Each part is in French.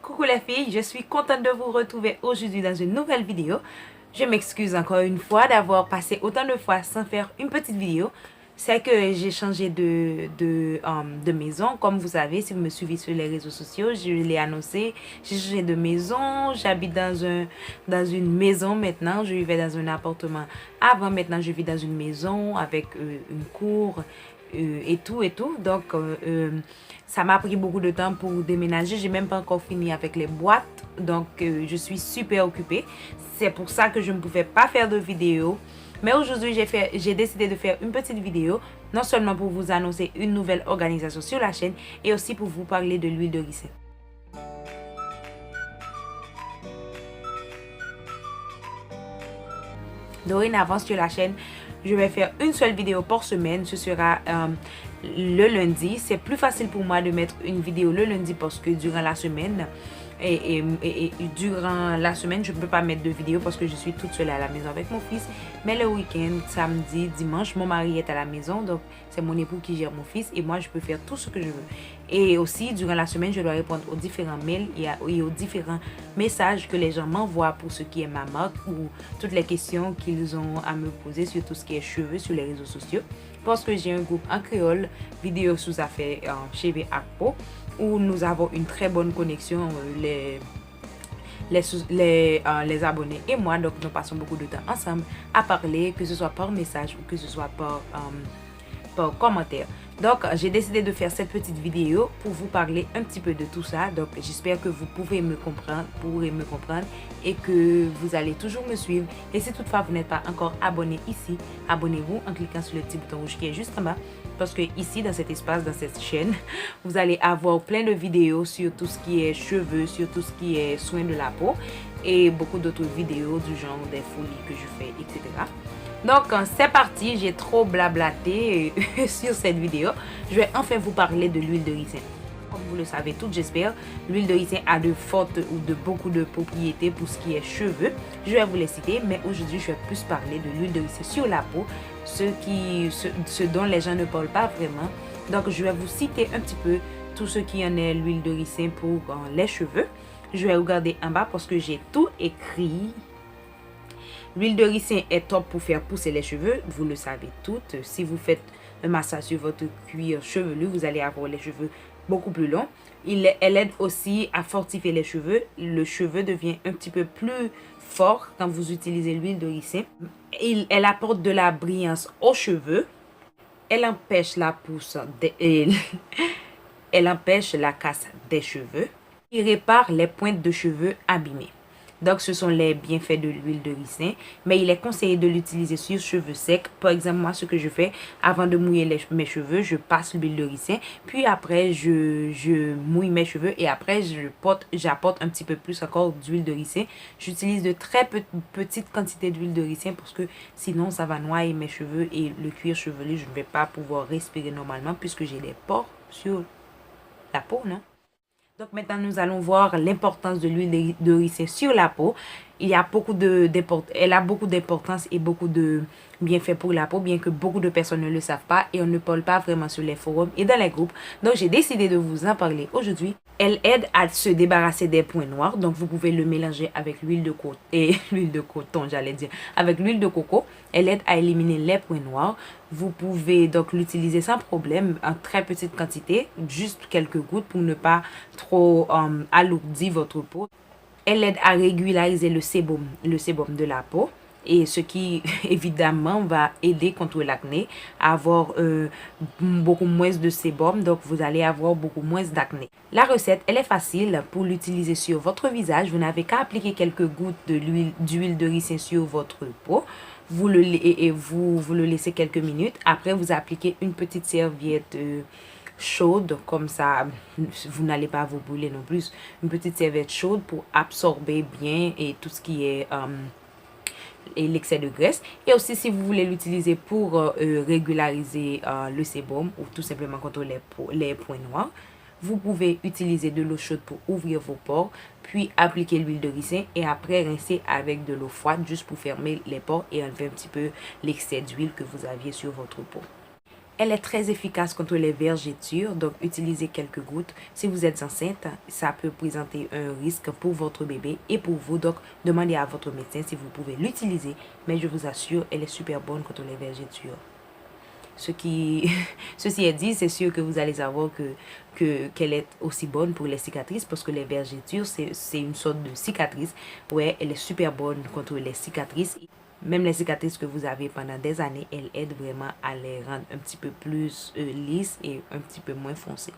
Coucou les filles, je suis contente de vous retrouver aujourd'hui dans une nouvelle vidéo. Je m'excuse encore une fois d'avoir passé autant de fois sans faire une petite vidéo. C'est que j'ai changé de maison. Comme vous savez, si vous me suivez sur les réseaux sociaux, je l'ai annoncé. J'ai changé de maison. J'habite dans une maison maintenant. Je vivais dans un appartement avant. Maintenant, je vis dans une maison avec une cour et tout et tout. Donc, ça m'a pris beaucoup de temps pour déménager. J'ai même pas encore fini avec les boîtes. Donc, je suis super occupée. C'est pour ça que je ne pouvais pas faire de vidéo. Mais aujourd'hui, j'ai décidé de faire une petite vidéo, non seulement pour vous annoncer une nouvelle organisation sur la chaîne, et aussi pour vous parler de l'huile de ricin. Dorénavant sur la chaîne, je vais faire une seule vidéo par semaine. Ce sera le lundi. C'est plus facile pour moi de mettre une vidéo le lundi parce que durant la semaine, durant la semaine, je ne peux pas mettre de vidéo parce que je suis toute seule à la maison avec mon fils. Mais le week-end, samedi, dimanche, mon mari est à la maison. Donc, c'est mon époux qui gère mon fils et moi, je peux faire tout ce que je veux. Et aussi, durant la semaine, je dois répondre aux différents mails et aux différents messages que les gens m'envoient pour ce qui est ma marque ou toutes les questions qu'ils ont à me poser sur tout ce qui est cheveux sur les réseaux sociaux. Parce que j'ai un groupe en créole, vidéo sous affaires cheveux à peau, où nous avons une très bonne connexion, les abonnés et moi. Donc nous passons beaucoup de temps ensemble à parler, que ce soit par message ou que ce soit par commentaire. Donc j'ai décidé de faire cette petite vidéo pour vous parler un petit peu de tout ça. Donc j'espère que vous pourrez me comprendre et que vous allez toujours me suivre. Et si toutefois vous n'êtes pas encore abonné ici, abonnez-vous en cliquant sur le petit bouton rouge qui est juste en bas. Parce que ici, dans cet espace, dans cette chaîne, vous allez avoir plein de vidéos sur tout ce qui est cheveux, sur tout ce qui est soins de la peau et beaucoup d'autres vidéos du genre des folies que je fais, etc. Donc, c'est parti, j'ai trop blablaté sur cette vidéo. Je vais enfin vous parler de l'huile de ricin. Comme vous le savez toutes, j'espère, l'huile de ricin a de fortes ou de beaucoup de propriétés pour ce qui est cheveux. Je vais vous les citer, mais aujourd'hui, je vais plus parler de l'huile de ricin sur la peau, ce dont les gens ne parlent pas vraiment. Donc, je vais vous citer un petit peu tout ce qui en est l'huile de ricin pour les cheveux. Je vais regarder en bas parce que j'ai tout écrit. L'huile de ricin est top pour faire pousser les cheveux, vous le savez toutes. Si vous faites un massage sur votre cuir chevelu, vous allez avoir les cheveux beaucoup plus longs. Elle aide aussi à fortifier les cheveux. Le cheveu devient un petit peu plus fort quand vous utilisez l'huile de ricin. Elle apporte de la brillance aux cheveux. Elle empêche la pousse, elle empêche la casse des cheveux. Elle répare les pointes de cheveux abîmées. Donc, ce sont les bienfaits de l'huile de ricin. Mais il est conseillé de l'utiliser sur cheveux secs. Par exemple, moi, ce que je fais, avant de mouiller mes cheveux, je passe l'huile de ricin. Puis après, je mouille mes cheveux. Et après, j'apporte un petit peu plus encore d'huile de ricin. J'utilise de très petites quantités d'huile de ricin parce que sinon, ça va noyer mes cheveux. Et le cuir chevelu, je ne vais pas pouvoir respirer normalement puisque j'ai des pores sur la peau, non? Donc maintenant, nous allons voir l'importance de l'huile de ricin sur la peau. Elle a beaucoup d'importance et beaucoup de bienfaits pour la peau, bien que beaucoup de personnes ne le savent pas et on ne parle pas vraiment sur les forums et dans les groupes. Donc j'ai décidé de vous en parler aujourd'hui. Elle aide à se débarrasser des points noirs. Donc vous pouvez le mélanger avec l'huile de coco et l'huile de coton, j'allais dire, avec l'huile de coco. Elle aide à éliminer les points noirs. Vous pouvez donc l'utiliser sans problème en très petite quantité, juste quelques gouttes pour ne pas trop alourdir votre peau. Elle aide à régulariser le sébum de la peau. Et ce qui évidemment va aider contre l'acné à avoir beaucoup moins de sébum, donc vous allez avoir beaucoup moins d'acné. La recette, elle est facile pour l'utiliser sur votre visage. Vous n'avez qu'à appliquer quelques gouttes d'huile de ricin sur votre peau. Vous le laissez quelques minutes. Après, vous appliquez une petite serviette chaude, comme ça vous n'allez pas vous brûler non plus. Une petite serviette chaude pour absorber bien et tout ce qui est et l'excès de graisse. Et aussi si vous voulez l'utiliser pour régulariser le sébum ou tout simplement contrôler les points noirs, vous pouvez utiliser de l'eau chaude pour ouvrir vos pores, puis appliquer l'huile de ricin et après rincer avec de l'eau froide juste pour fermer les pores et enlever un petit peu l'excès d'huile que vous aviez sur votre peau. Elle est très efficace contre les vergetures, donc utilisez quelques gouttes. Si vous êtes enceinte, ça peut présenter un risque pour votre bébé et pour vous. Donc, demandez à votre médecin si vous pouvez l'utiliser. Mais je vous assure, elle est super bonne contre les vergetures. Ceci est dit, c'est sûr que vous allez savoir qu'elle est aussi bonne pour les cicatrices parce que les vergetures, c'est une sorte de cicatrice. Ouais, elle est super bonne contre les cicatrices. Même les cicatrices que vous avez pendant des années, elle aide vraiment à les rendre un petit peu plus lisses et un petit peu moins foncées.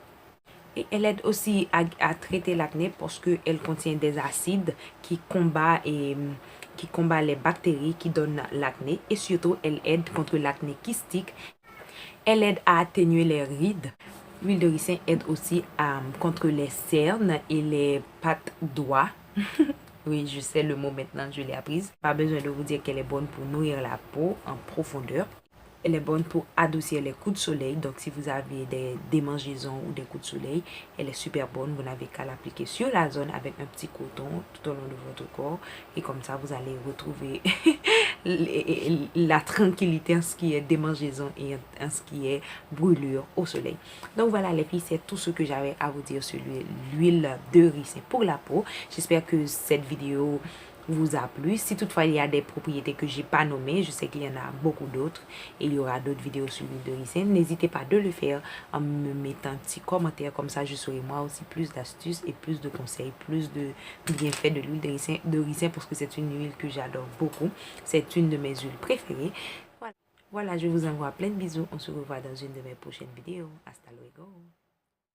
Et elle aide aussi à traiter l'acné parce qu'elle contient des acides qui combattent les bactéries qui donnent l'acné. Et surtout, elle aide contre l'acné kystique. Elle aide à atténuer les rides. L'huile de ricin aide aussi contre les cernes et les pattes d'oie. Oui, je sais le mot maintenant, je l'ai apprise. Pas besoin de vous dire qu'elle est bonne pour nourrir la peau en profondeur. Elle est bonne pour adoucir les coups de soleil. Donc, si vous avez des démangeaisons ou des coups de soleil, elle est super bonne. Vous n'avez qu'à l'appliquer sur la zone avec un petit coton tout au long de votre corps. Et comme ça, vous allez retrouver la tranquillité en ce qui est démangeaison et en ce qui est brûlure au soleil. Donc, voilà les filles, c'est tout ce que j'avais à vous dire sur l'huile de ricin pour la peau. J'espère que cette vidéo vous a plu. Si toutefois il y a des propriétés que j'ai pas nommées, je sais qu'il y en a beaucoup d'autres et il y aura d'autres vidéos sur l'huile de ricin, n'hésitez pas de le faire en me mettant un petit commentaire, comme ça je saurai moi aussi plus d'astuces et plus de conseils, plus de bienfaits de l'huile de ricin parce que c'est une huile que j'adore beaucoup, c'est une de mes huiles préférées. Voilà, je vous envoie plein de bisous, on se revoit dans une de mes prochaines vidéos. Hasta luego.